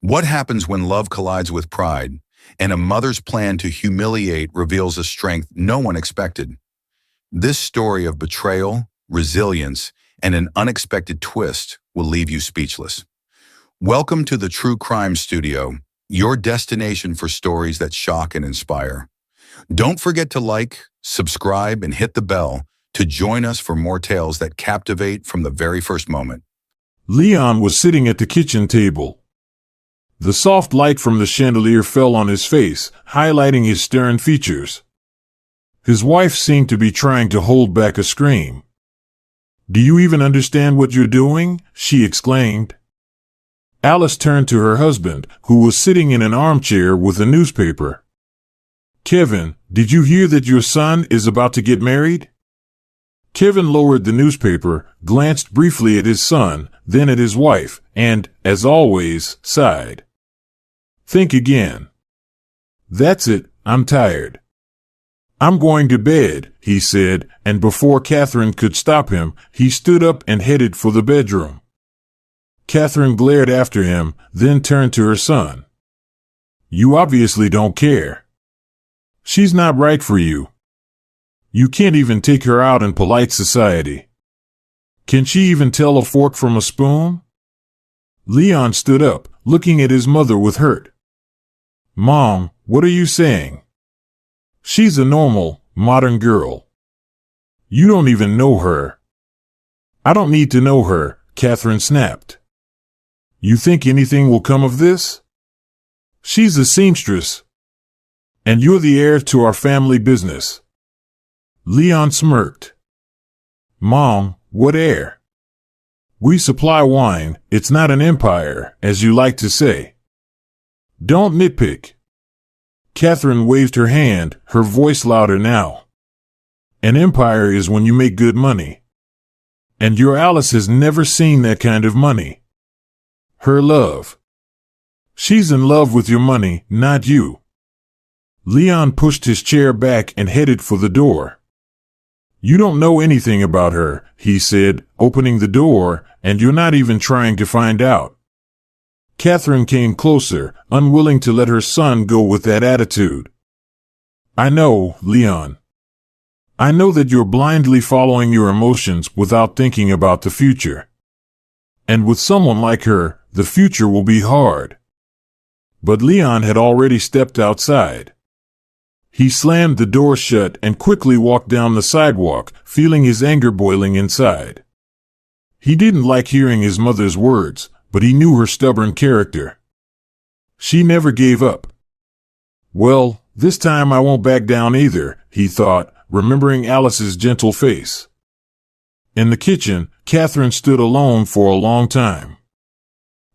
What happens when love collides with pride, and a mother's plan to humiliate reveals a strength no one expected? This story of betrayal, resilience, and an unexpected twist will leave you speechless. Welcome to the True Crime Studio, your destination for stories that shock and inspire. Don't forget to like, subscribe, and hit the bell to join us for more tales that captivate from the very first moment. Leon was sitting at the kitchen table. The soft light from the chandelier fell on his face, highlighting his stern features. His wife seemed to be trying to hold back a scream. "Do you even understand what you're doing?" she exclaimed. Alice turned to her husband, who was sitting in an armchair with a newspaper. "Kevin, did you hear that your son is about to get married?" Kevin lowered the newspaper, glanced briefly at his son, then at his wife, and, as always, sighed. "Think again." "That's it, I'm tired." "I'm going to bed," he said, and before Catherine could stop him, he stood up and headed for the bedroom. Catherine glared after him, then turned to her son. "You obviously don't care. She's not right for you. You can't even take her out in polite society. Can she even tell a fork from a spoon?" Leon stood up, looking at his mother with hurt. "Mom, what are you saying? She's a normal, modern girl. You don't even know her." "I don't need to know her," Catherine snapped. "You think anything will come of this? She's a seamstress. And you're the heir to our family business." Leon smirked. "Mom, what heir? We supply wine, it's not an empire, as you like to say. Don't nitpick." Catherine waved her hand, her voice louder now. "An empire is when you make good money. And your Alice has never seen that kind of money. Her love. She's in love with your money, not you." Leon pushed his chair back and headed for the door. "You don't know anything about her," he said, opening the door, "and you're not even trying to find out." Catherine came closer, unwilling to let her son go with that attitude. "I know, Leon. I know that you're blindly following your emotions without thinking about the future. And with someone like her, the future will be hard." But Leon had already stepped outside. He slammed the door shut and quickly walked down the sidewalk, feeling his anger boiling inside. He didn't like hearing his mother's words, but he knew her stubborn character. She never gave up. "Well, this time I won't back down either," he thought, remembering Alice's gentle face. In the kitchen, Catherine stood alone for a long time.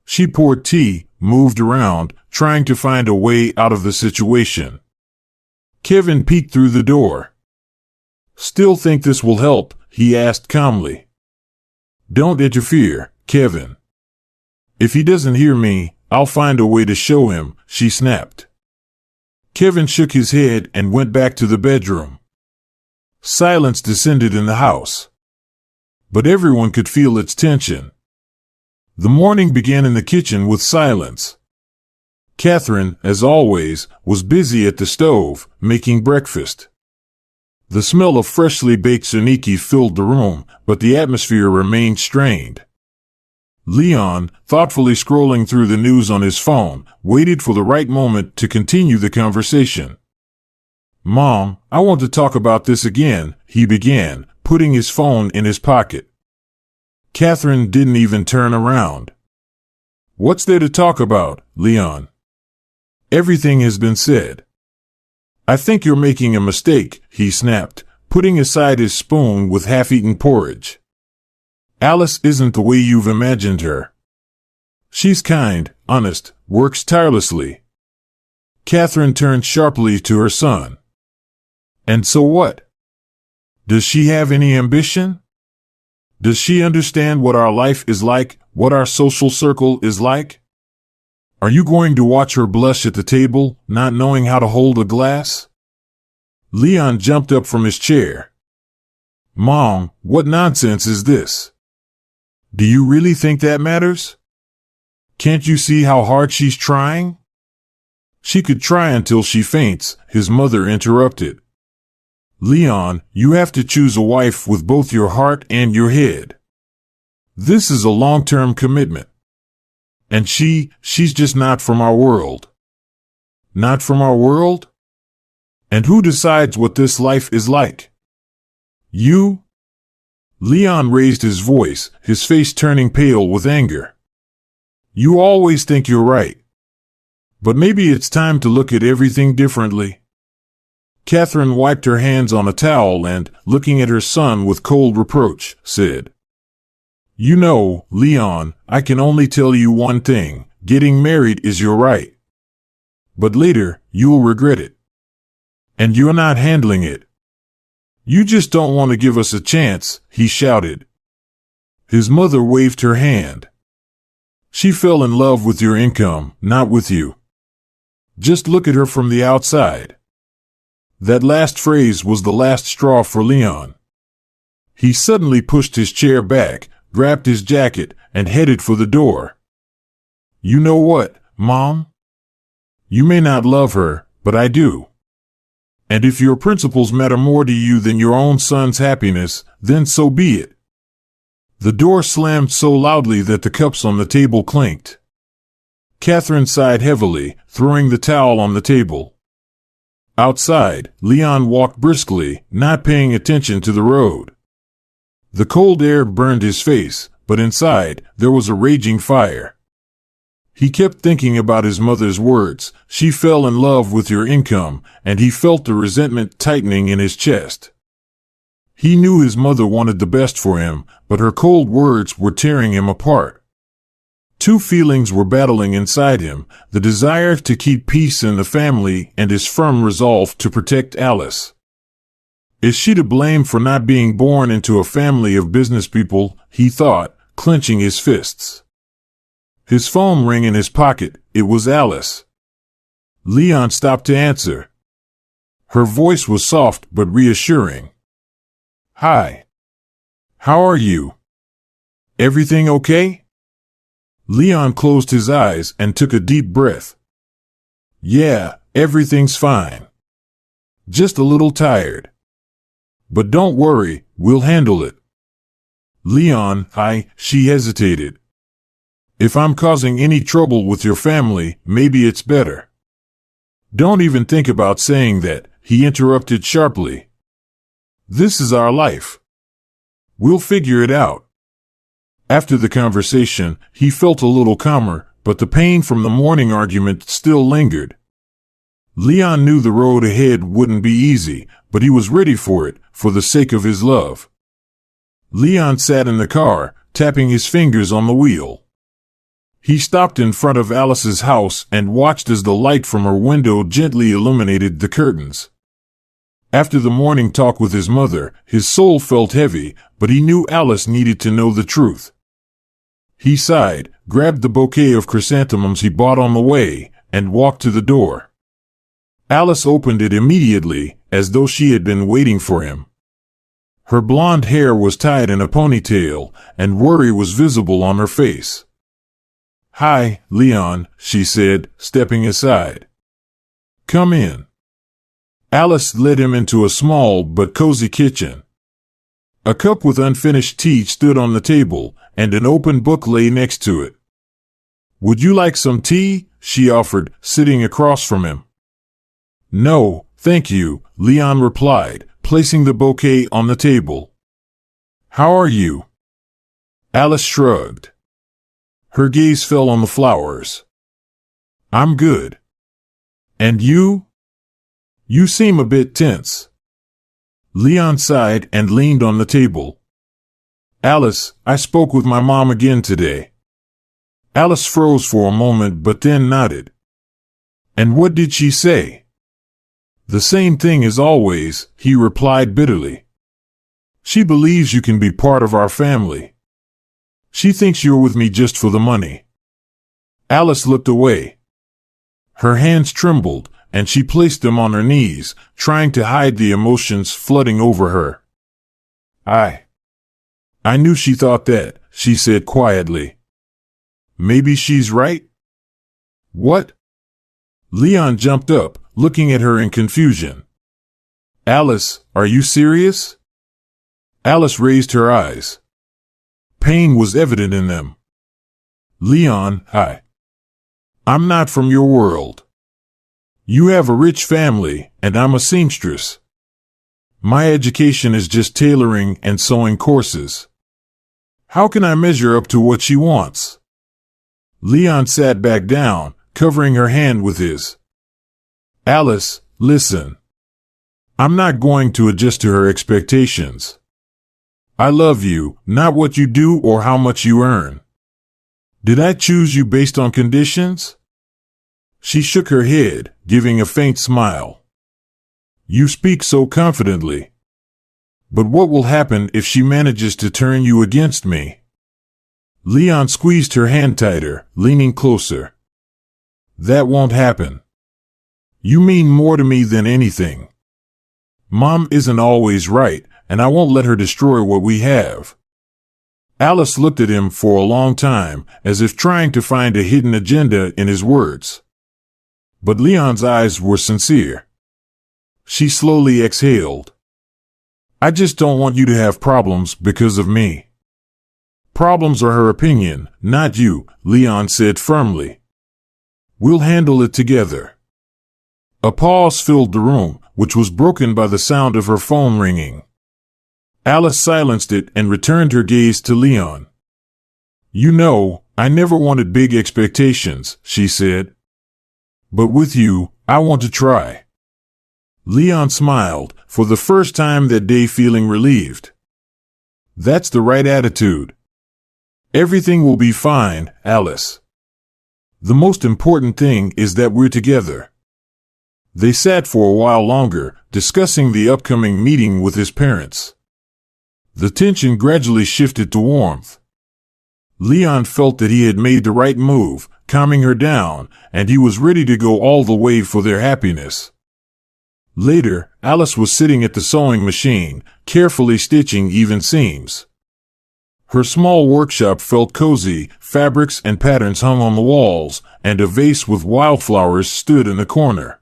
She poured tea, moved around, trying to find a way out of the situation. Kevin peeked through the door. "Still think this will help?" he asked calmly. "Don't interfere, Kevin. If he doesn't hear me, I'll find a way to show him," she snapped. Kevin shook his head and went back to the bedroom. Silence descended in the house. But everyone could feel its tension. The morning began in the kitchen with silence. Catherine, as always, was busy at the stove, making breakfast. The smell of freshly baked tzatziki filled the room, but the atmosphere remained strained. Leon, thoughtfully scrolling through the news on his phone, waited for the right moment to continue the conversation. "Mom, I want to talk about this again," he began, putting his phone in his pocket. Catherine didn't even turn around. "What's there to talk about, Leon? Everything has been said." "I think you're making a mistake," he snapped, putting aside his spoon with half-eaten porridge. "Alice isn't the way you've imagined her. She's kind, honest, works tirelessly." Catherine turned sharply to her son. "And so what? Does she have any ambition? Does she understand what our life is like, what our social circle is like? Are you going to watch her blush at the table, not knowing how to hold a glass?" Leon jumped up from his chair. "Mom, what nonsense is this? Do you really think that matters? Can't you see how hard she's trying? She could try until she faints, his mother interrupted. Leon, you have to choose a wife with both your heart and your head. This is a long-term commitment. And she's just not from our world. Not from our world? And who decides what this life is like? You? Leon raised his voice, his face turning pale with anger. You always think you're right. But maybe it's time to look at everything differently. Catherine wiped her hands on a towel and, looking at her son with cold reproach, said, You know, Leon, I can only tell you one thing. Getting married is your right. But later, you'll regret it. And you're not handling it. You just don't want to give us a chance, he shouted. His mother waved her hand. She fell in love with your income, not with you. Just look at her from the outside. That last phrase was the last straw for Leon. He suddenly pushed his chair back, grabbed his jacket, and headed for the door. You know what, Mom? You may not love her, but I do. And if your principles matter more to you than your own son's happiness, then so be it. The door slammed so loudly that the cups on the table clinked. Catherine sighed heavily, throwing the towel on the table. Outside, Leon walked briskly, not paying attention to the road. The cold air burned his face, but inside, there was a raging fire. He kept thinking about his mother's words, she fell in love with your income, and he felt the resentment tightening in his chest. He knew his mother wanted the best for him, but her cold words were tearing him apart. Two feelings were battling inside him, the desire to keep peace in the family and his firm resolve to protect Alice. Is she to blame for not being born into a family of business people, he thought, clenching his fists. His phone rang in his pocket. It was Alice. Leon stopped to answer. Her voice was soft but reassuring. Hi. How are you? Everything okay? Leon closed his eyes and took a deep breath. Yeah, everything's fine. Just a little tired. But don't worry, we'll handle it. Leon, she hesitated. If I'm causing any trouble with your family, maybe it's better. Don't even think about saying that, he interrupted sharply. This is our life. We'll figure it out. After the conversation, he felt a little calmer, but the pain from the morning argument still lingered. Leon knew the road ahead wouldn't be easy, but he was ready for it, for the sake of his love. Leon sat in the car, tapping his fingers on the wheel. He stopped in front of Alice's house and watched as the light from her window gently illuminated the curtains. After the morning talk with his mother, his soul felt heavy, but he knew Alice needed to know the truth. He sighed, grabbed the bouquet of chrysanthemums he bought on the way, and walked to the door. Alice opened it immediately, as though she had been waiting for him. Her blonde hair was tied in a ponytail, and worry was visible on her face. Hi, Leon, she said, stepping aside. Come in. Alice led him into a small but cozy kitchen. A cup with unfinished tea stood on the table, and an open book lay next to it. Would you like some tea? She offered, sitting across from him. No, thank you, Leon replied, placing the bouquet on the table. How are you? Alice shrugged. Her gaze fell on the flowers. I'm good. And you? You seem a bit tense. Leon sighed and leaned on the table. Alice, I spoke with my mom again today. Alice froze for a moment but then nodded. And what did she say? The same thing as always, he replied bitterly. She believes you can be part of our family. She thinks you're with me just for the money. Alice looked away. Her hands trembled, and she placed them on her knees, trying to hide the emotions flooding over her. I knew she thought that, she said quietly. Maybe she's right? What? Leon jumped up, looking at her in confusion. Alice, are you serious? Alice raised her eyes. Pain was evident in them. Leon, I'm not from your world. You have a rich family, and I'm a seamstress. My education is just tailoring and sewing courses. How can I measure up to what she wants? Leon sat back down, covering her hand with his. Alice, listen. I'm not going to adjust to her expectations. I love you, not what you do or how much you earn. Did I choose you based on conditions? She shook her head, giving a faint smile. You speak so confidently. But what will happen if she manages to turn you against me? Leon squeezed her hand tighter, leaning closer. That won't happen. You mean more to me than anything. Mom isn't always right, and I won't let her destroy what we have. Alice looked at him for a long time, as if trying to find a hidden agenda in his words. But Leon's eyes were sincere. She slowly exhaled. I just don't want you to have problems because of me. Problems are her opinion, not you, Leon said firmly. We'll handle it together. A pause filled the room, which was broken by the sound of her phone ringing. Alice silenced it and returned her gaze to Leon. You know, I never wanted big expectations, she said. But with you, I want to try. Leon smiled, for the first time that day feeling relieved. That's the right attitude. Everything will be fine, Alice. The most important thing is that we're together. They sat for a while longer, discussing the upcoming meeting with his parents. The tension gradually shifted to warmth. Leon felt that he had made the right move, calming her down, and he was ready to go all the way for their happiness. Later, Alice was sitting at the sewing machine, carefully stitching even seams. Her small workshop felt cozy, fabrics and patterns hung on the walls, and a vase with wildflowers stood in the corner.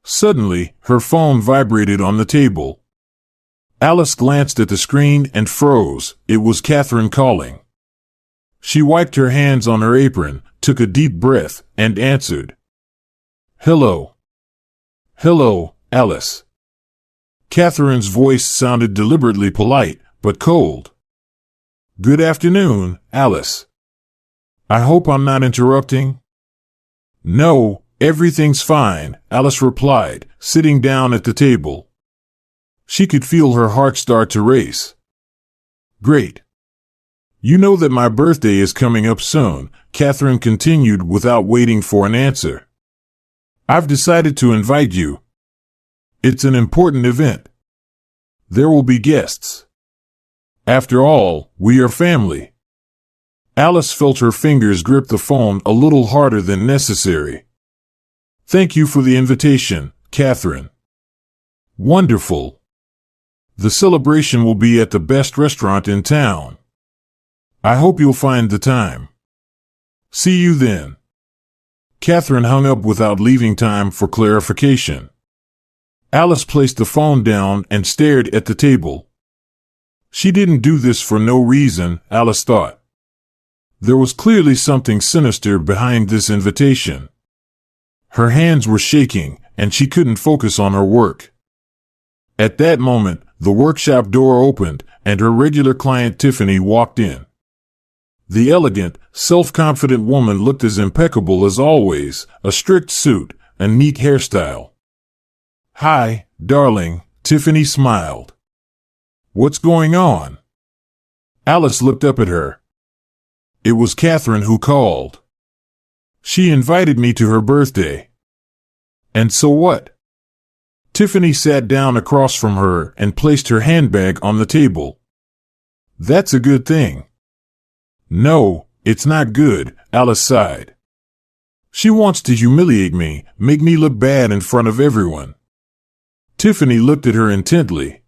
Suddenly, her phone vibrated on the table. Alice glanced at the screen and froze. It was Catherine calling. She wiped her hands on her apron, took a deep breath, and answered. Hello. Hello, Alice. Catherine's voice sounded deliberately polite, but cold. Good afternoon, Alice. I hope I'm not interrupting? No, everything's fine, Alice replied, sitting down at the table. She could feel her heart start to race. Great. You know that my birthday is coming up soon, Catherine continued without waiting for an answer. I've decided to invite you. It's an important event. There will be guests. After all, we are family. Alice felt her fingers grip the phone a little harder than necessary. Thank you for the invitation, Catherine. Wonderful. The celebration will be at the best restaurant in town. I hope you'll find the time. See you then. Catherine hung up without leaving time for clarification. Alice placed the phone down and stared at the table. She didn't do this for no reason, Alice thought. There was clearly something sinister behind this invitation. Her hands were shaking, and she couldn't focus on her work. At that moment, the workshop door opened, and her regular client Tiffany walked in. The elegant, self-confident woman looked as impeccable as always, a strict suit, a neat hairstyle. Hi, darling, Tiffany smiled. What's going on? Alice looked up at her. It was Catherine who called. She invited me to her birthday. And so what? Tiffany sat down across from her and placed her handbag on the table. That's a good thing. No, it's not good, Alice sighed. She wants to humiliate me, make me look bad in front of everyone. Tiffany looked at her intently.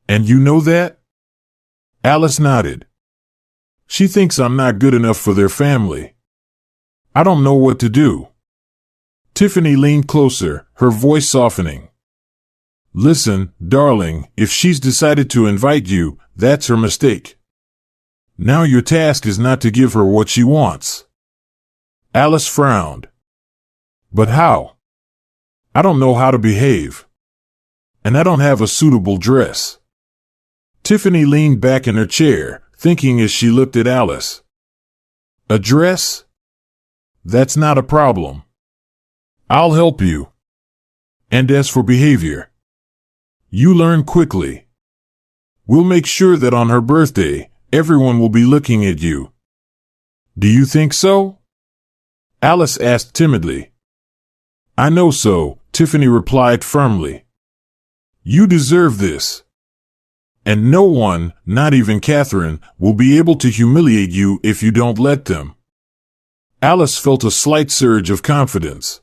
And you know that? Alice nodded. She thinks I'm not good enough for their family. I don't know what to do. Tiffany leaned closer, her voice softening. Listen, darling, if she's decided to invite you, that's her mistake. Now your task is not to give her what she wants. Alice frowned. But how? I don't know how to behave. And I don't have a suitable dress. Tiffany leaned back in her chair, thinking as she looked at Alice. A dress? That's not a problem. I'll help you. And as for behavior, you learn quickly. We'll make sure that on her birthday, everyone will be looking at you. Do you think so? Alice asked timidly. I know so, Tiffany replied firmly. You deserve this. And no one, not even Catherine, will be able to humiliate you if you don't let them. Alice felt a slight surge of confidence.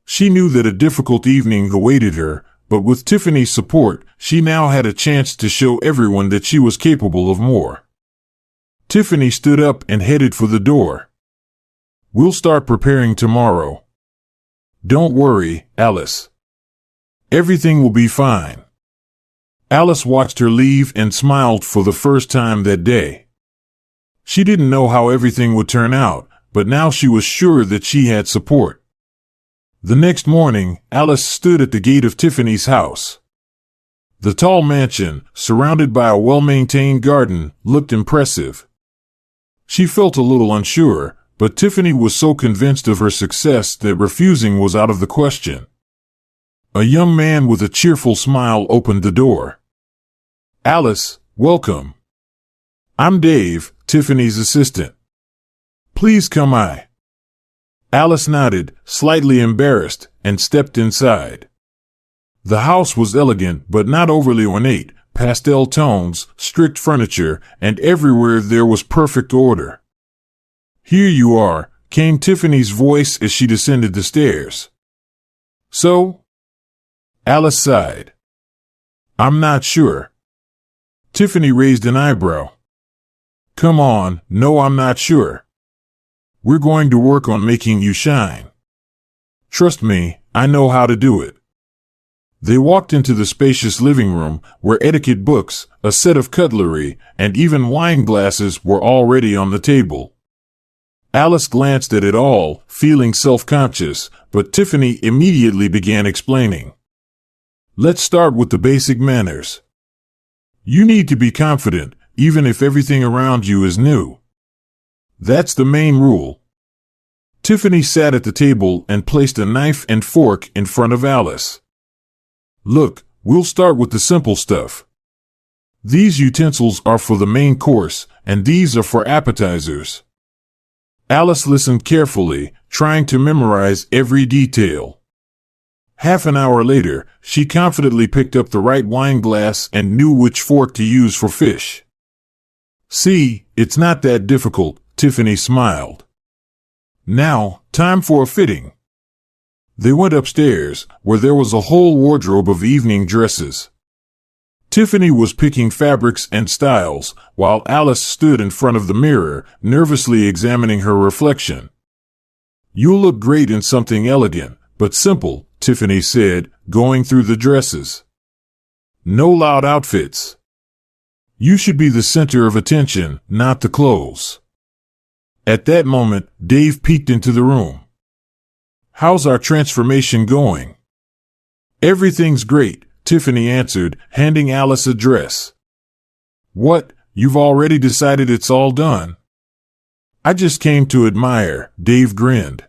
She knew that a difficult evening awaited her, but with Tiffany's support, she now had a chance to show everyone that she was capable of more. Tiffany stood up and headed for the door. We'll start preparing tomorrow. Don't worry, Alice. Everything will be fine. Alice watched her leave and smiled for the first time that day. She didn't know how everything would turn out, but now she was sure that she had support. The next morning, Alice stood at the gate of Tiffany's house. The tall mansion, surrounded by a well-maintained garden, looked impressive. She felt a little unsure, but Tiffany was so convinced of her success that refusing was out of the question. A young man with a cheerful smile opened the door. Alice, welcome. I'm Dave, Tiffany's assistant. Please come in. Alice nodded, slightly embarrassed, and stepped inside. The house was elegant but not overly ornate, pastel tones, strict furniture, and everywhere there was perfect order. Here you are, came Tiffany's voice as she descended the stairs. So? Alice sighed. I'm not sure. Tiffany raised an eyebrow. Come on, no, I'm not sure. We're going to work on making you shine. Trust me, I know how to do it. They walked into the spacious living room, where etiquette books, a set of cutlery, and even wine glasses were already on the table. Alice glanced at it all, feeling self-conscious, but Tiffany immediately began explaining. Let's start with the basic manners. You need to be confident, even if everything around you is new. That's the main rule. Tiffany sat at the table and placed a knife and fork in front of Alice. Look, we'll start with the simple stuff. These utensils are for the main course, and these are for appetizers. Alice listened carefully, trying to memorize every detail. Half an hour later, she confidently picked up the right wine glass and knew which fork to use for fish. See, it's not that difficult, Tiffany smiled. Now, time for a fitting. They went upstairs, where there was a whole wardrobe of evening dresses. Tiffany was picking fabrics and styles, while Alice stood in front of the mirror, nervously examining her reflection. You'll look great in something elegant, but simple, Tiffany said, going through the dresses. No loud outfits. You should be the center of attention, not the clothes. At that moment, Dave peeked into the room. How's our transformation going? Everything's great, Tiffany answered, handing Alice a dress. What, you've already decided it's all done? I just came to admire, Dave grinned.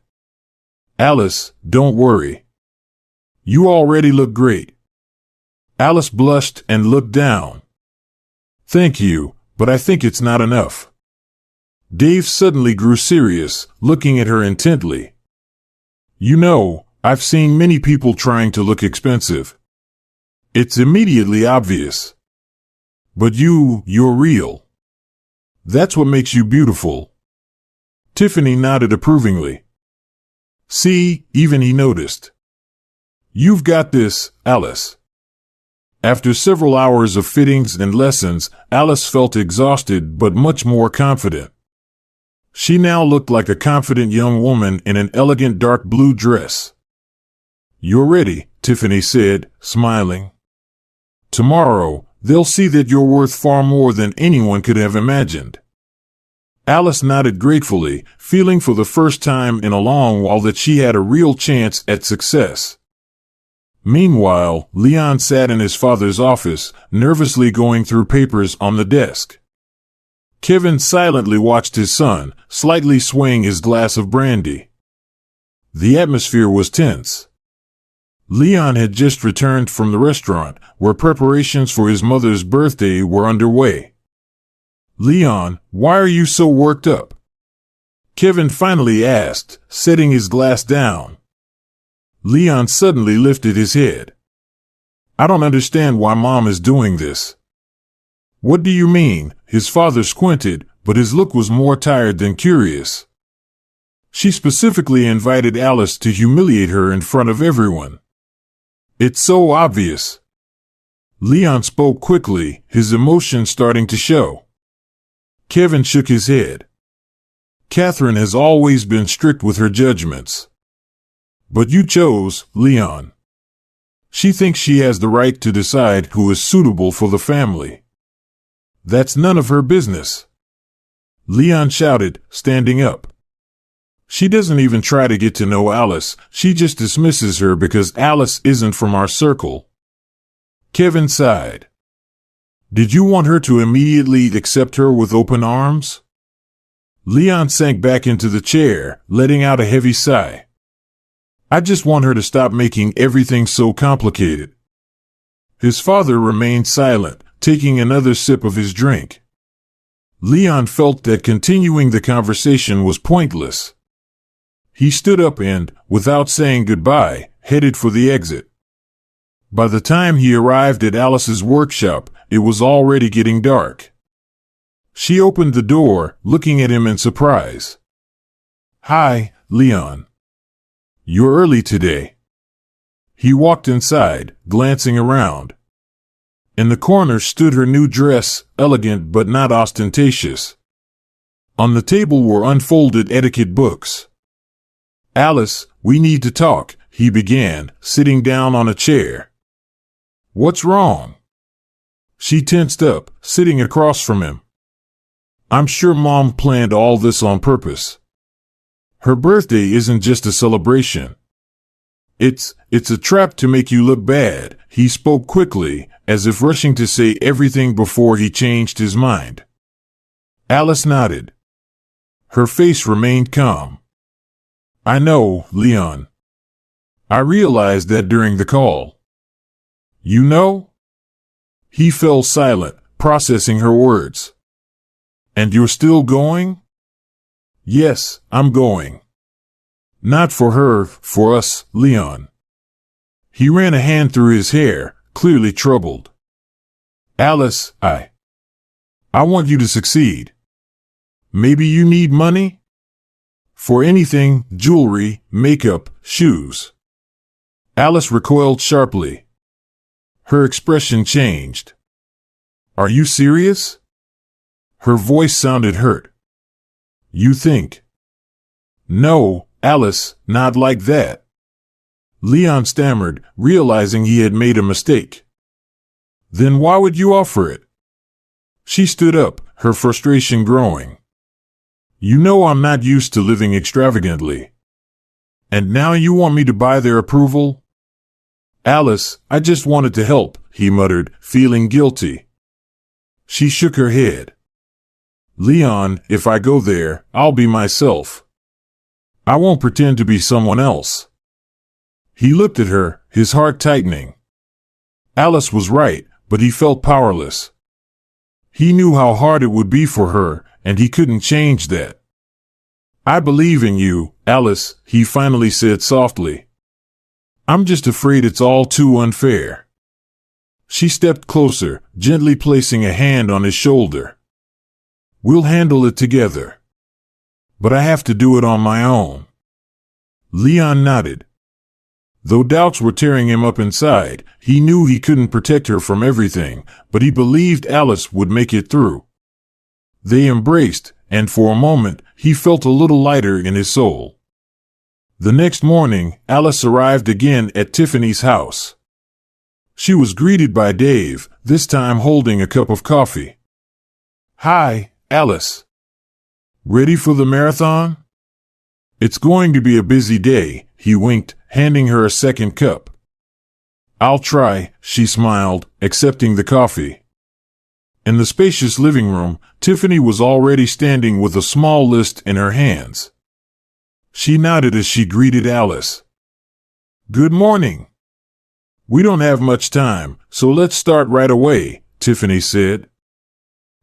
Alice, don't worry. You already look great. Alice blushed and looked down. Thank you, but I think it's not enough. Dave suddenly grew serious, looking at her intently. You know, I've seen many people trying to look expensive. It's immediately obvious. But you're real. That's what makes you beautiful. Tiffany nodded approvingly. See, even he noticed. You've got this, Alice. After several hours of fittings and lessons, Alice felt exhausted but much more confident. She now looked like a confident young woman in an elegant dark blue dress. "You're ready," Tiffany said, smiling. "Tomorrow, they'll see that you're worth far more than anyone could have imagined." Alice nodded gratefully, feeling for the first time in a long while that she had a real chance at success. Meanwhile, Leon sat in his father's office, nervously going through papers on the desk. Kevin silently watched his son, slightly swaying his glass of brandy. The atmosphere was tense. Leon had just returned from the restaurant, where preparations for his mother's birthday were underway. "Leon, why are you so worked up?" Kevin finally asked, setting his glass down. Leon suddenly lifted his head. "I don't understand why Mom is doing this." "What do you mean?" His father squinted, but his look was more tired than curious. "She specifically invited Alice to humiliate her in front of everyone. It's so obvious." Leon spoke quickly, his emotion starting to show. Kevin shook his head. "Catherine has always been strict with her judgments. But you chose, Leon. She thinks she has the right to decide who is suitable for the family. That's none of her business." Leon shouted, standing up. "She doesn't even try to get to know Alice, she just dismisses her because Alice isn't from our circle." Kevin sighed. "Did you want her to immediately accept her with open arms?" Leon sank back into the chair, letting out a heavy sigh. "I just want her to stop making everything so complicated." His father remained silent, taking another sip of his drink. Leon felt that continuing the conversation was pointless. He stood up and, without saying goodbye, headed for the exit. By the time he arrived at Alice's workshop, it was already getting dark. She opened the door, looking at him in surprise. "Hi, Leon. You're early today." He walked inside, glancing around. In the corner stood her new dress, elegant but not ostentatious. On the table were unfolded etiquette books. "Alice, we need to talk," he began, sitting down on a chair. "What's wrong?" She tensed up, sitting across from him. "I'm sure Mom planned all this on purpose. Her birthday isn't just a celebration. It's a trap to make you look bad," he spoke quickly, as if rushing to say everything before he changed his mind. Alice nodded. Her face remained calm. "I know, Leon. I realized that during the call." "You know?" He fell silent, processing her words. "And you're still going?" "Yes, I'm going. Not for her, for us, Leon." He ran a hand through his hair, clearly troubled. "Alice, I want you to succeed. Maybe you need money? For anything, jewelry, makeup, shoes." Alice recoiled sharply. Her expression changed. "Are you serious?" Her voice sounded hurt. "You think?" "No, Alice, not like that." Leon stammered, realizing he had made a mistake. "Then why would you offer it?" She stood up, her frustration growing. "You know I'm not used to living extravagantly. And now you want me to buy their approval?" "Alice, I just wanted to help," he muttered, feeling guilty. She shook her head. "Leon, if I go there, I'll be myself. I won't pretend to be someone else." He looked at her, his heart tightening. Alice was right, but he felt powerless. He knew how hard it would be for her, and he couldn't change that. "I believe in you, Alice," he finally said softly. "I'm just afraid it's all too unfair." She stepped closer, gently placing a hand on his shoulder. "We'll handle it together. But I have to do it on my own." Leon nodded. Though doubts were tearing him up inside, he knew he couldn't protect her from everything, but he believed Alice would make it through. They embraced, and for a moment, he felt a little lighter in his soul. The next morning, Alice arrived again at Tiffany's house. She was greeted by Dave, this time holding a cup of coffee. "Hi, Alice. Ready for the marathon?" "It's going to be a busy day," he winked, handing her a second cup. "I'll try," she smiled, accepting the coffee. In the spacious living room, Tiffany was already standing with a small list in her hands. She nodded as she greeted Alice. "Good morning. We don't have much time, so let's start right away," Tiffany said.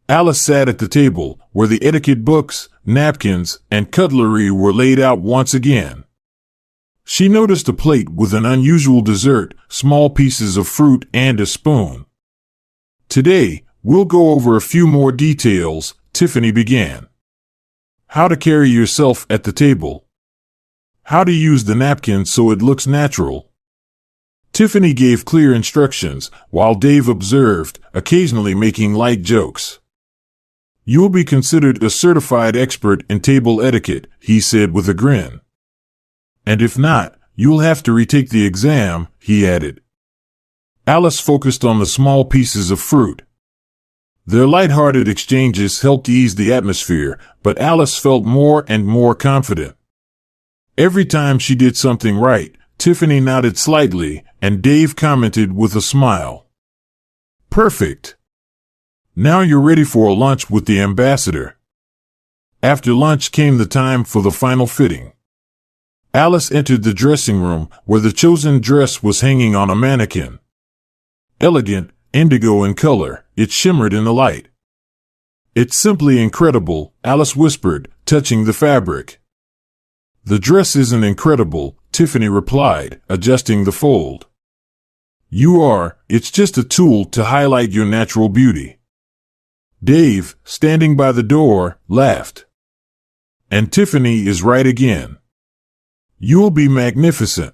Alice sat at the table, where the etiquette books, napkins, and cutlery were laid out once again. She noticed a plate with an unusual dessert, small pieces of fruit, and a spoon. "Today, we'll go over a few more details," Tiffany began. "How to carry yourself at the table. How to use the napkin so it looks natural." Tiffany gave clear instructions, while Dave observed, occasionally making light jokes. "You'll be considered a certified expert in table etiquette," he said with a grin. "And if not, you'll have to retake the exam," he added. Alice focused on the small pieces of fruit. Their light-hearted exchanges helped ease the atmosphere, but Alice felt more and more confident. Every time she did something right, Tiffany nodded slightly, and Dave commented with a smile. "Perfect. Now you're ready for a lunch with the ambassador." After lunch came the time for the final fitting. Alice entered the dressing room, where the chosen dress was hanging on a mannequin. Elegant, indigo in color, it shimmered in the light. "It's simply incredible," Alice whispered, touching the fabric. "The dress isn't incredible," Tiffany replied, adjusting the fold. "You are, it's just a tool to highlight your natural beauty." Dave, standing by the door, laughed. "And Tiffany is right again. You'll be magnificent."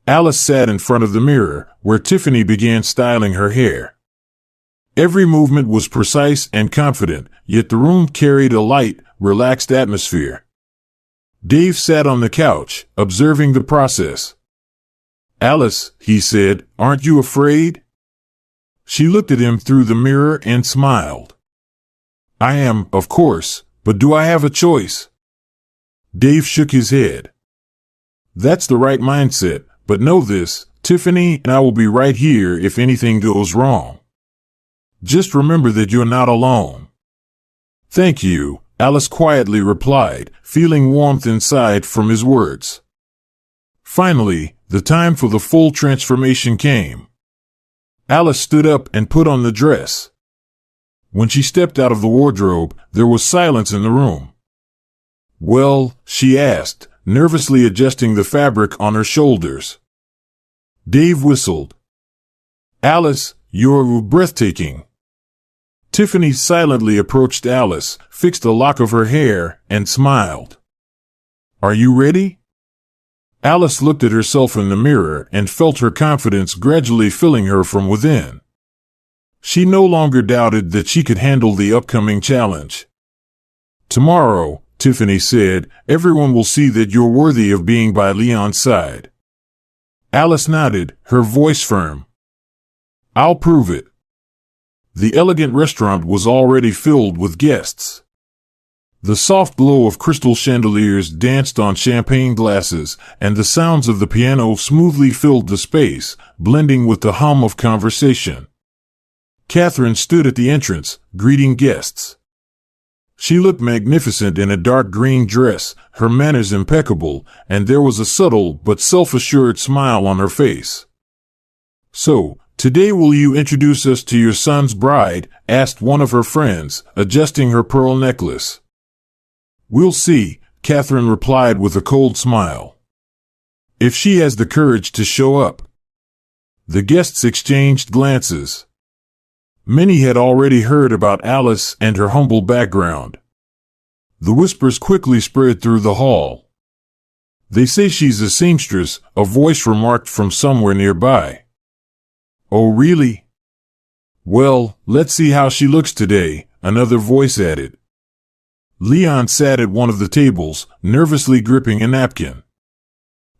Alice sat in front of the mirror, where Tiffany began styling her hair. Every movement was precise and confident, yet the room carried a light, relaxed atmosphere. Dave sat on the couch, observing the process. "Alice," he said, "aren't you afraid?" She looked at him through the mirror and smiled. "I am, of course, but do I have a choice?" Dave shook his head. "That's the right mindset, but know this, Tiffany and I will be right here if anything goes wrong. Just remember that you're not alone." "Thank you," Alice quietly replied, feeling warmth inside from his words. Finally, the time for the full transformation came. Alice stood up and put on the dress. When she stepped out of the wardrobe, there was silence in the room. "Well?" she asked, nervously adjusting the fabric on her shoulders. Dave whistled. "Alice, you're breathtaking." Tiffany silently approached Alice, fixed a lock of her hair, and smiled. "Are you ready?" Alice looked at herself in the mirror and felt her confidence gradually filling her from within. She no longer doubted that she could handle the upcoming challenge. "Tomorrow," Tiffany said, "everyone will see that you're worthy of being by Leon's side." Alice nodded, her voice firm. "I'll prove it." The elegant restaurant was already filled with guests. The soft glow of crystal chandeliers danced on champagne glasses, and the sounds of the piano smoothly filled the space, blending with the hum of conversation. Catherine stood at the entrance, greeting guests. She looked magnificent in a dark green dress, her manners impeccable, and there was a subtle but self-assured smile on her face. "So, today will you introduce us to your son's bride?" asked one of her friends, adjusting her pearl necklace. "We'll see," Catherine replied with a cold smile. "If she has the courage to show up." The guests exchanged glances. Many had already heard about Alice and her humble background. The whispers quickly spread through the hall. They say she's a seamstress, a voice remarked from somewhere nearby. Oh, really? Well, let's see how she looks today, another voice added. Leon sat at one of the tables, nervously gripping a napkin.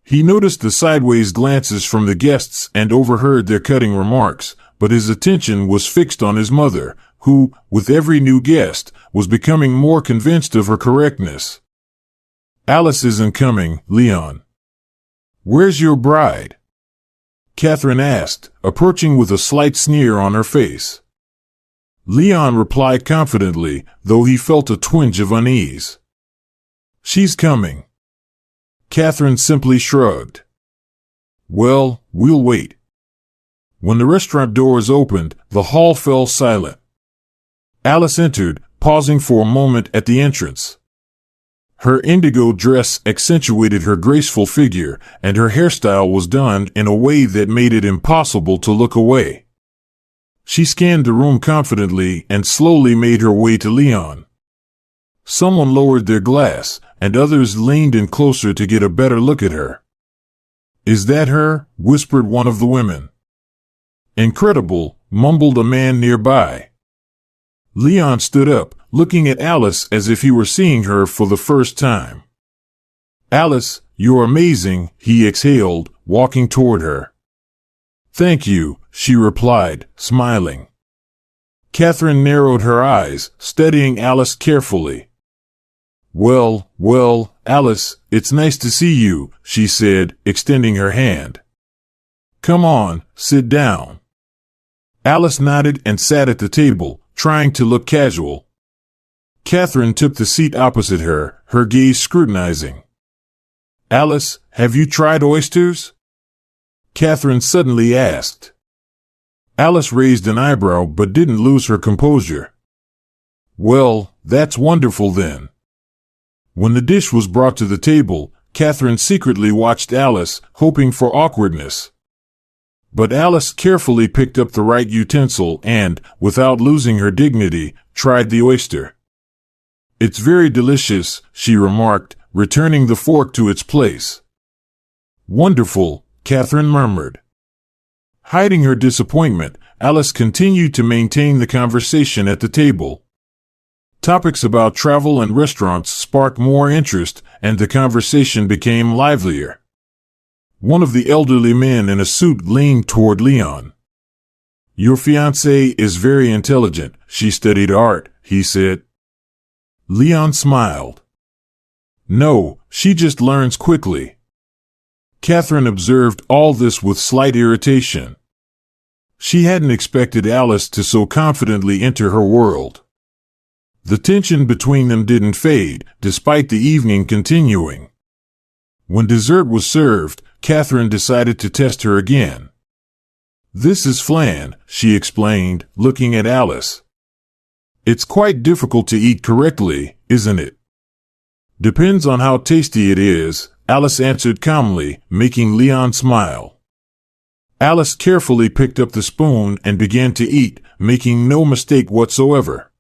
He noticed the sideways glances from the guests and overheard their cutting remarks, but his attention was fixed on his mother, who, with every new guest, was becoming more convinced of her correctness. Alice isn't coming, Leon. Where's your bride? Catherine asked, approaching with a slight sneer on her face. Leon replied confidently, though he felt a twinge of unease. She's coming. Catherine simply shrugged. Well, we'll wait. When the restaurant doors opened, the hall fell silent. Alice entered, pausing for a moment at the entrance. Her indigo dress accentuated her graceful figure, and her hairstyle was done in a way that made it impossible to look away. She scanned the room confidently and slowly made her way to Leon. Someone lowered their glass, and others leaned in closer to get a better look at her. Is that her? Whispered one of the women. Incredible, mumbled a man nearby. Leon stood up, looking at Alice as if he were seeing her for the first time. Alice, you're amazing, he exhaled, walking toward her. Thank you, she replied, smiling. Catherine narrowed her eyes, studying Alice carefully. Well, Alice, it's nice to see you, she said, extending her hand. Come on, sit down. Alice nodded and sat at the table, trying to look casual. Catherine took the seat opposite her, her gaze scrutinizing. Alice, have you tried oysters? Catherine suddenly asked. Alice raised an eyebrow but didn't lose her composure. Well, that's wonderful then. When the dish was brought to the table, Catherine secretly watched Alice, hoping for awkwardness. But Alice carefully picked up the right utensil and, without losing her dignity, tried the oyster. It's very delicious, she remarked, returning the fork to its place. Wonderful, Catherine murmured. Hiding her disappointment, Alice continued to maintain the conversation at the table. Topics about travel and restaurants sparked more interest, and the conversation became livelier. One of the elderly men in a suit leaned toward Leon. Your fiancée is very intelligent. She studied art, he said. Leon smiled. No, she just learns quickly. Catherine observed all this with slight irritation. She hadn't expected Alice to so confidently enter her world. The tension between them didn't fade, despite the evening continuing. When dessert was served, Catherine decided to test her again. This is flan, she explained, looking at Alice. It's quite difficult to eat correctly, isn't it? Depends on how tasty it is, Alice answered calmly, making Leon smile. Alice carefully picked up the spoon and began to eat, making no mistake whatsoever.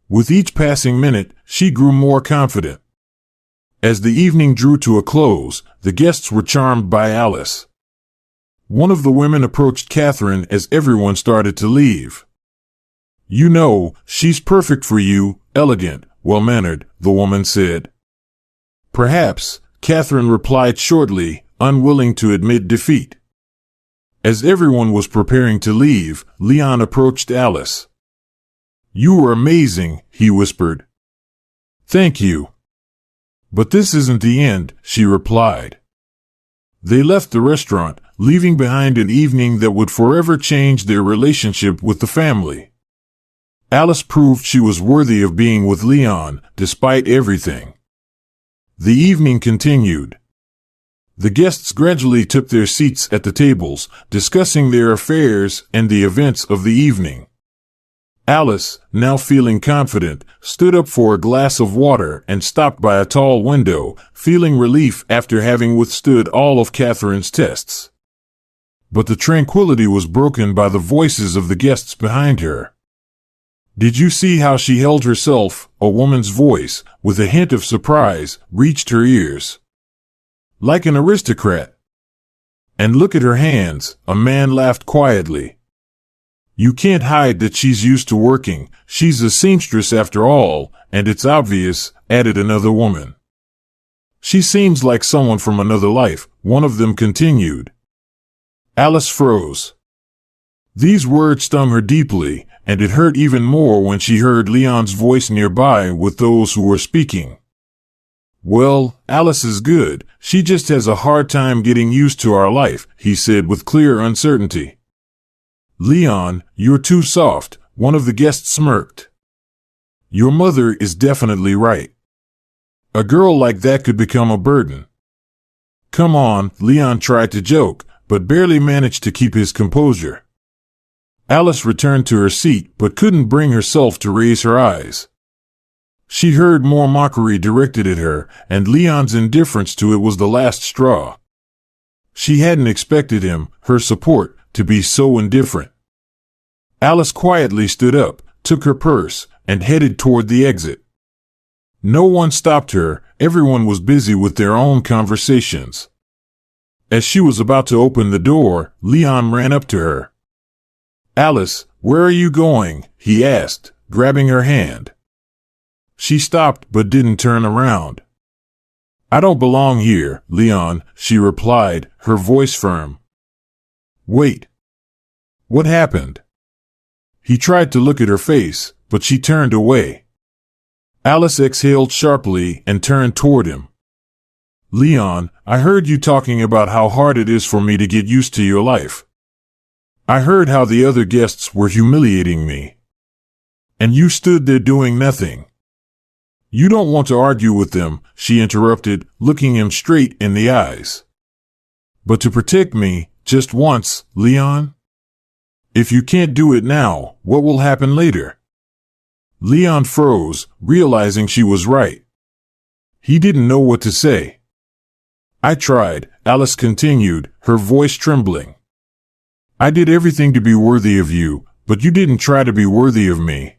With each passing minute, she grew more confident. As the evening drew to a close, the guests were charmed by Alice. One of the women approached Catherine as everyone started to leave. You know, she's perfect for you, elegant, well-mannered, the woman said. Perhaps, Catherine replied shortly, unwilling to admit defeat. As everyone was preparing to leave, Leon approached Alice. You were amazing, he whispered. Thank you. But this isn't the end, she replied. They left the restaurant, leaving behind an evening that would forever change their relationship with the family. Alice proved she was worthy of being with Leon, despite everything. The evening continued. The guests gradually took their seats at the tables, discussing their affairs and the events of the evening. Alice, now feeling confident, stood up for a glass of water and stopped by a tall window, feeling relief after having withstood all of Catherine's tests. But the tranquility was broken by the voices of the guests behind her. Did you see how she held herself? A woman's voice, with a hint of surprise, reached her ears. like an aristocrat. And look at her hands, a man laughed quietly. You can't hide that she's used to working, she's a seamstress after all, and it's obvious, added another woman. She seems like someone from another life, one of them continued. Alice froze. These words stung her deeply, and it hurt even more when she heard Leon's voice nearby with those who were speaking. Well, Alice is good, she just has a hard time getting used to our life, he said with clear uncertainty. Leon, you're too soft, one of the guests smirked. Your mother is definitely right. A girl like that could become a burden. Come on, Leon tried to joke, but barely managed to keep his composure. Alice returned to her seat but couldn't bring herself to raise her eyes. She heard more mockery directed at her, and Leon's indifference to it was the last straw. She hadn't expected him, her support, to be so indifferent. Alice quietly stood up, took her purse, and headed toward the exit. No one stopped her, everyone was busy with their own conversations. As she was about to open the door, Leon ran up to her. Alice, where are you going? He asked, grabbing her hand. She stopped but didn't turn around. I don't belong here, Leon, she replied, her voice firm. Wait. What happened? He tried to look at her face, but she turned away. Alice exhaled sharply and turned toward him. Leon, I heard you talking about how hard it is for me to get used to your life. I heard how the other guests were humiliating me. And you stood there doing nothing. You don't want to argue with them, she interrupted, looking him straight in the eyes. But to protect me, just once, Leon? If you can't do it now, what will happen later? Leon froze, realizing she was right. He didn't know what to say. I tried, Alice continued, her voice trembling. I did everything to be worthy of you, but you didn't try to be worthy of me.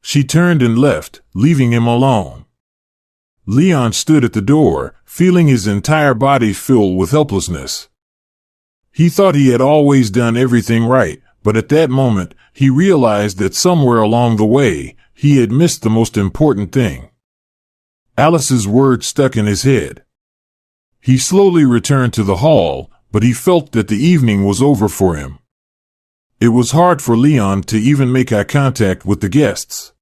She turned and left, leaving him alone. Leon stood at the door, feeling his entire body fill with helplessness. He thought he had always done everything right, but at that moment, he realized that somewhere along the way, he had missed the most important thing. Alice's words stuck in his head. He slowly returned to the hall, but he felt that the evening was over for him. It was hard for Leon to even make eye contact with the guests.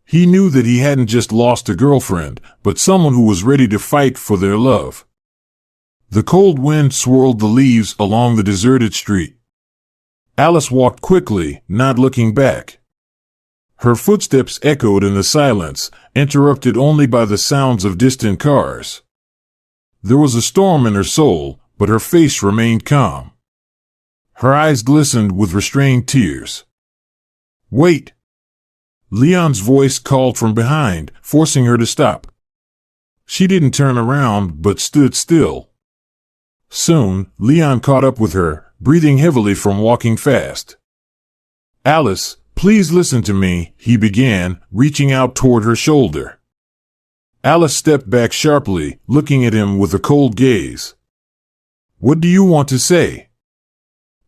He knew that he hadn't just lost a girlfriend, but someone who was ready to fight for their love. The cold wind swirled the leaves along the deserted street. Alice walked quickly, not looking back. Her footsteps echoed in the silence, interrupted only by the sounds of distant cars. There was a storm in her soul, but her face remained calm. Her eyes glistened with restrained tears. Wait! Leon's voice called from behind, forcing her to stop. She didn't turn around, but stood still. Soon, Leon caught up with her, breathing heavily from walking fast. Alice, please listen to me, he began, reaching out toward her shoulder. Alice stepped back sharply, looking at him with a cold gaze. What do you want to say?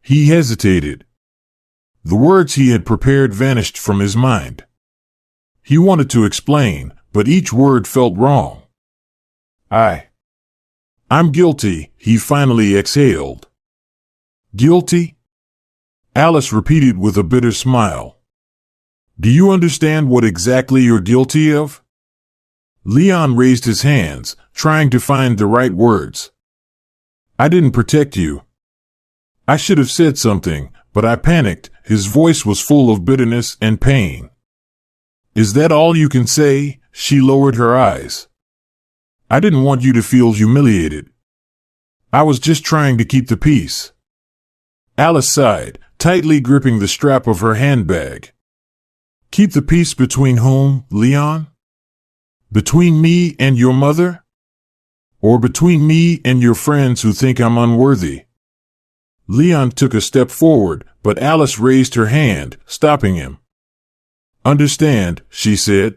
He hesitated. The words he had prepared vanished from his mind. He wanted to explain, but each word felt wrong. I'm guilty, he finally exhaled. Guilty? Alice repeated with a bitter smile. Do you understand what exactly you're guilty of? Leon raised his hands, trying to find the right words. I didn't protect you. I should have said something, but I panicked. His voice was full of bitterness and pain. Is that all you can say? She lowered her eyes. I didn't want you to feel humiliated. I was just trying to keep the peace. Alice sighed, tightly gripping the strap of her handbag. Keep the peace between whom, Leon? Between me and your mother? Or between me and your friends who think I'm unworthy? Leon took a step forward, but Alice raised her hand, stopping him. Understand, she said.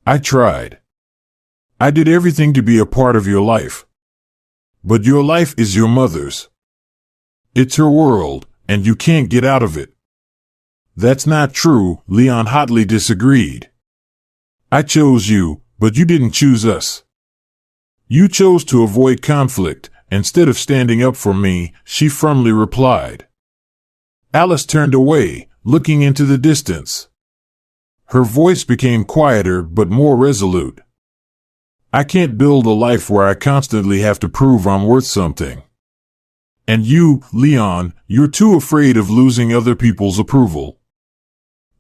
I tried. I did everything to be a part of your life. But your life is your mother's. It's her world, and you can't get out of it. That's not true, Leon hotly disagreed. I chose you, but you didn't choose us. You chose to avoid conflict, instead of standing up for me, she firmly replied. Alice turned away, looking into the distance. Her voice became quieter but more resolute. I can't build a life where I constantly have to prove I'm worth something. And you, Leon, you're too afraid of losing other people's approval.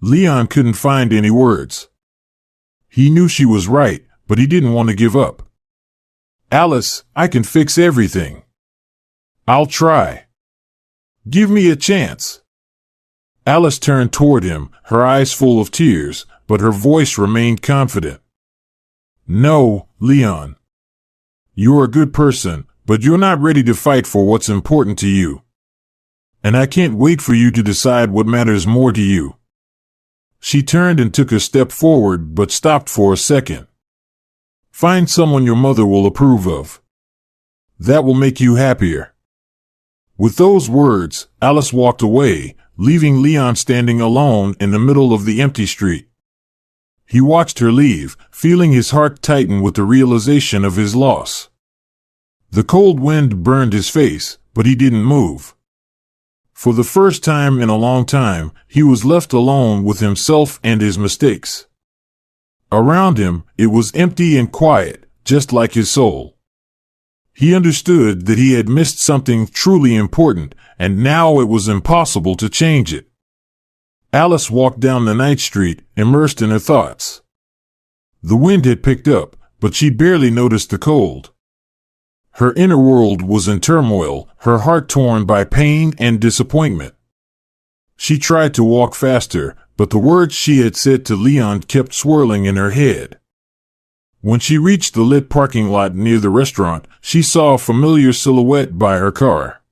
Leon couldn't find any words. He knew she was right, but he didn't want to give up. Alice, I can fix everything. I'll try. Give me a chance. Alice turned toward him, her eyes full of tears, but her voice remained confident. No, Leon. You're a good person, but you're not ready to fight for what's important to you. And I can't wait for you to decide what matters more to you. She turned and took a step forward, but stopped for a second. Find someone your mother will approve of. That will make you happier. With those words, Alice walked away, leaving Leon standing alone in the middle of the empty street. He watched her leave, feeling his heart tighten with the realization of his loss. The cold wind burned his face, but he didn't move. For the first time in a long time, he was left alone with himself and his mistakes. Around him, it was empty and quiet, just like his soul. He understood that he had missed something truly important, and now it was impossible to change it. Alice walked down the night street, immersed in her thoughts. The wind had picked up, but she barely noticed the cold. Her inner world was in turmoil, her heart torn by pain and disappointment. She tried to walk faster, but the words she had said to Leon kept swirling in her head. When she reached the lit parking lot near the restaurant, she saw a familiar silhouette by her car.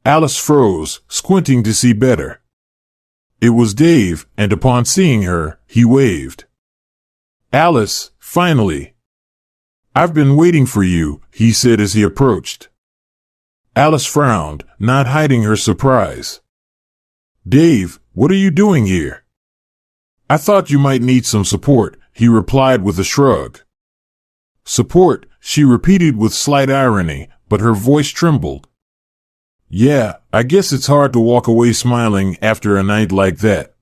Alice froze, squinting to see better. It was Dave, and upon seeing her, he waved. Alice, finally. I've been waiting for you, he said as he approached. Alice frowned, not hiding her surprise. Dave, what are you doing here? I thought you might need some support, he replied with a shrug. Support, she repeated with slight irony, but her voice trembled. Yeah, I guess it's hard to walk away smiling after a night like that.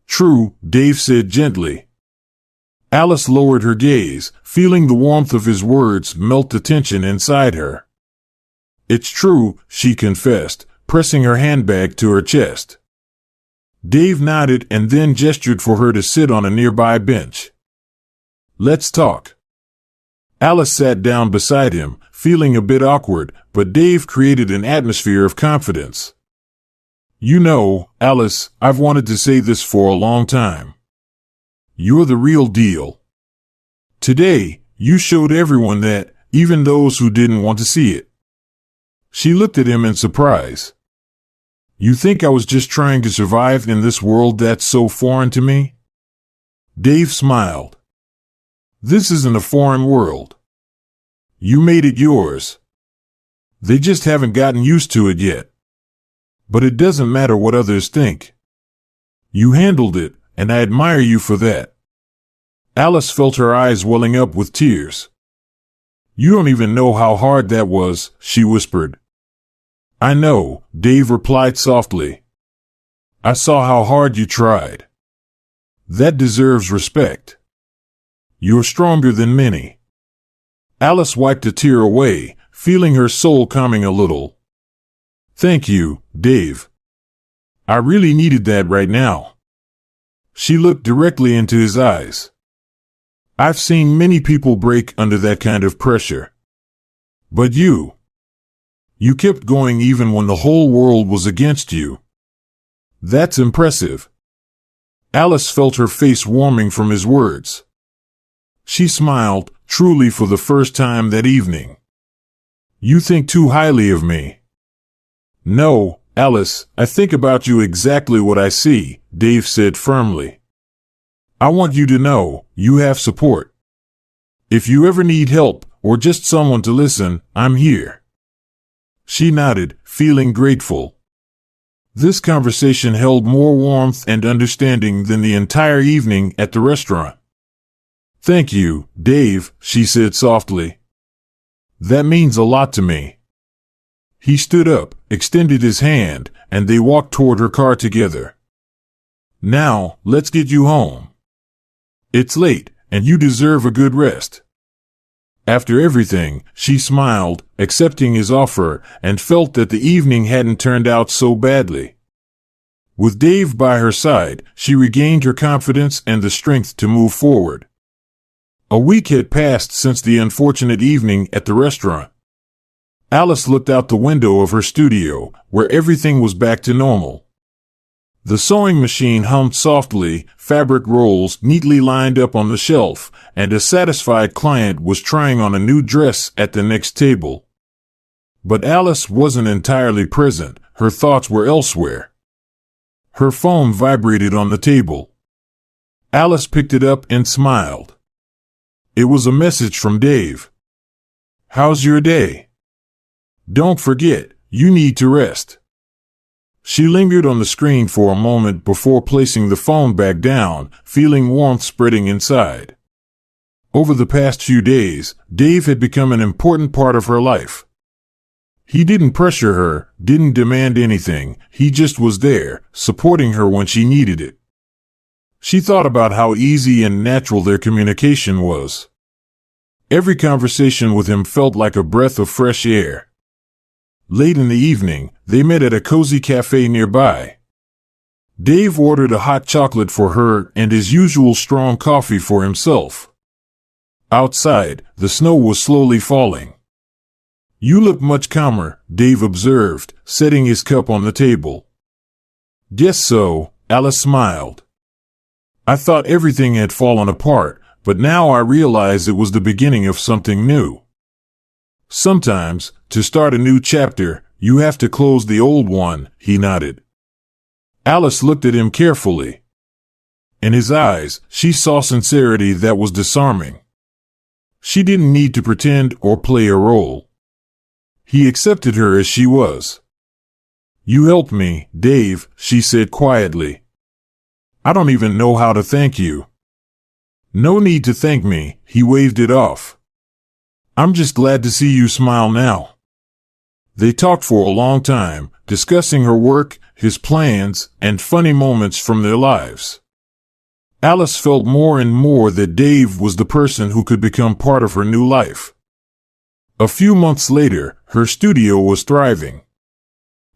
True, Dave said gently. Alice lowered her gaze, feeling the warmth of his words melt the tension inside her. It's true, she confessed, pressing her handbag to her chest. Dave nodded and then gestured for her to sit on a nearby bench. Let's talk. Alice sat down beside him, feeling a bit awkward, but Dave created an atmosphere of confidence. You know, Alice, I've wanted to say this for a long time. You're the real deal. Today, you showed everyone that, even those who didn't want to see it. She looked at him in surprise. You think I was just trying to survive in this world that's so foreign to me? Dave smiled. This isn't a foreign world. You made it yours. They just haven't gotten used to it yet. But it doesn't matter what others think. You handled it, and I admire you for that. Alice felt her eyes welling up with tears. You don't even know how hard that was, she whispered. I know, Dave replied softly. I saw how hard you tried. That deserves respect. You're stronger than many. Alice wiped a tear away, feeling her soul calming a little. Thank you, Dave. I really needed that right now. She looked directly into his eyes. I've seen many people break under that kind of pressure. But you kept going even when the whole world was against you. That's impressive. Alice felt her face warming from his words. She smiled, truly for the first time that evening. You think too highly of me. No, Alice, I think about you exactly what I see, Dave said firmly. I want you to know, you have support. If you ever need help, or just someone to listen, I'm here." She nodded, feeling grateful. This conversation held more warmth and understanding than the entire evening at the restaurant. "Thank you, Dave," she said softly. "That means a lot to me." He stood up, extended his hand, and they walked toward her car together. "Now, let's get you home. It's late, and you deserve a good rest." After everything, she smiled, accepting his offer, and felt that the evening hadn't turned out so badly. With Dave by her side, she regained her confidence and the strength to move forward. A week had passed since the unfortunate evening at the restaurant. Alice looked out the window of her studio, where everything was back to normal. The sewing machine hummed softly, fabric rolls neatly lined up on the shelf, and a satisfied client was trying on a new dress at the next table. But Alice wasn't entirely present, her thoughts were elsewhere. Her phone vibrated on the table. Alice picked it up and smiled. It was a message from Dave. "How's your day? Don't forget, you need to rest." She lingered on the screen for a moment before placing the phone back down, feeling warmth spreading inside. Over the past few days, Dave had become an important part of her life. He didn't pressure her, didn't demand anything, he just was there, supporting her when she needed it. She thought about how easy and natural their communication was. Every conversation with him felt like a breath of fresh air. Late in the evening, they met at a cozy cafe nearby. Dave ordered a hot chocolate for her and his usual strong coffee for himself. Outside, the snow was slowly falling. "You look much calmer," Dave observed, setting his cup on the table. "Guess so," Alice smiled. "I thought everything had fallen apart, but now I realize it was the beginning of something new. Sometimes, to start a new chapter, you have to close the old one," he nodded. Alice looked at him carefully. In his eyes, she saw sincerity that was disarming. She didn't need to pretend or play a role. He accepted her as she was. "You helped me, Dave," she said quietly. "I don't even know how to thank you." "No need to thank me," he waved it off. "I'm just glad to see you smile now." They talked for a long time, discussing her work, his plans, and funny moments from their lives. Alice felt more and more that Dave was the person who could become part of her new life. A few months later, her studio was thriving.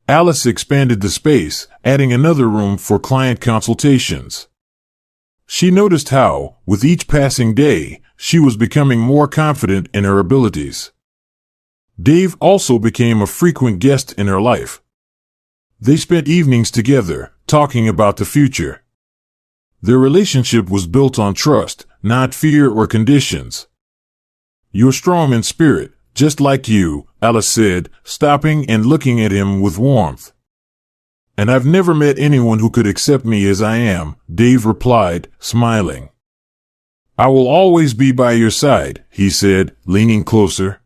Alice expanded the space, adding another room for client consultations. She noticed how, with each passing day, she was becoming more confident in her abilities. Dave also became a frequent guest in her life. They spent evenings together, talking about the future. Their relationship was built on trust, not fear or conditions. "You're strong in spirit, just like you," Alice said, stopping and looking at him with warmth. "And I've never met anyone who could accept me as I am," Dave replied, smiling. "I will always be by your side," he said, leaning closer.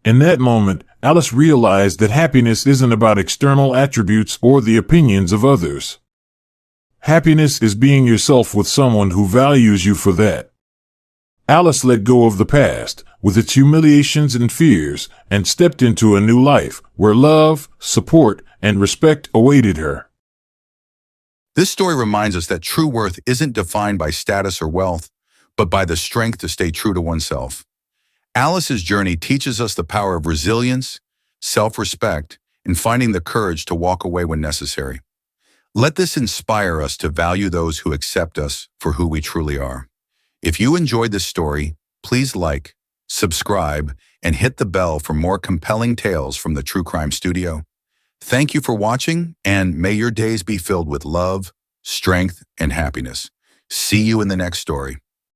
In that moment, Alice realized that happiness isn't about external attributes or the opinions of others. Happiness is being yourself with someone who values you for that. Alice let go of the past, with its humiliations and fears, and stepped into a new life, where love, support, and respect awaited her. This story reminds us that true worth isn't defined by status or wealth, but by the strength to stay true to oneself. Alice's journey teaches us the power of resilience, self-respect, and finding the courage to walk away when necessary. Let this inspire us to value those who accept us for who we truly are. If you enjoyed this story, please like, subscribe, and hit the bell for more compelling tales from the True Crime Studio. Thank you for watching, and may your days be filled with love, strength, and happiness. See you in the next story.